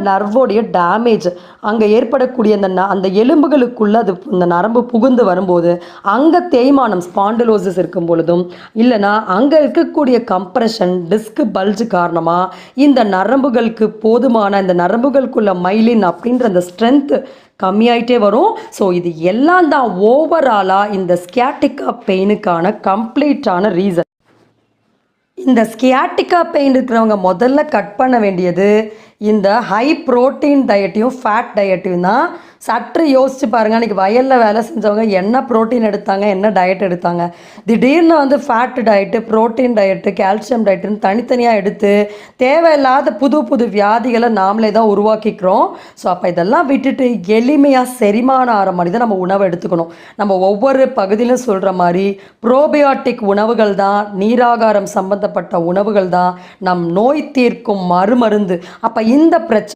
நர்வோடைய damage அங்கே ஏற்படக்கூடிய அந்த எலும்புகளுக்குள்ளே அது இந்த நரம்பு புகுந்து வரும்போது அங்கே தேய்மானம் ஸ்பாண்டிலோசிஸ் இருக்கும் பொழுதும் இல்லைனா அங்கே இருக்கக்கூடிய கம்ப்ரெஷன் டிஸ்க் பல்ஜ் காரணமாக இந்த நரம்புகளுக்கு போதுமான இந்த நரம்புகளுக்குள்ள மைலின் அப்படின்ற அந்த ஸ்ட்ரென்த் கம்மியாயிட்டே வரும். ஸோ இது எல்லாம் தான் ஓவராலாக இந்த ஸ்கியாட்டிகா பெயினுக்கான கம்ப்ளீட்டான ரீசன். இந்த ஸ்கியாட்டிகா பெயின் இருக்கிறவங்க முதல்ல கட் பண்ண வேண்டியது இந்த ஹை ப்ரோட்டீன் டயட்டையும் ஃபேட் டயட்டையும் தான். சற்று யோசிச்சு பாருங்கள், அன்றைக்கி வயலில் வேலை செஞ்சவங்க என்ன ப்ரோட்டீன் எடுத்தாங்க, என்ன டயட் எடுத்தாங்க. திடீர்னு fat diet, protein diet, calcium டயட்டுன்னு தனித்தனியாக எடுத்து தேவையில்லாத புது புது வியாதிகளை நாமளே தான் உருவாக்கிக்கிறோம். ஸோ அப்போ இதெல்லாம் விட்டுட்டு எளிமையாக செரிமானம் ஆகிற மாதிரி தான் நம்ம உணவை எடுத்துக்கணும். நம்ம ஒவ்வொரு பகுதியிலும் சொல்கிற மாதிரி ப்ரோபயோட்டிக் உணவுகள் தான், நீராகாரம் சம்பந்தப்பட்ட உணவுகள் தான் நம் நோய் தீர்க்கும் மறுமருந்து. அப்போ இந்த பிரச்சனை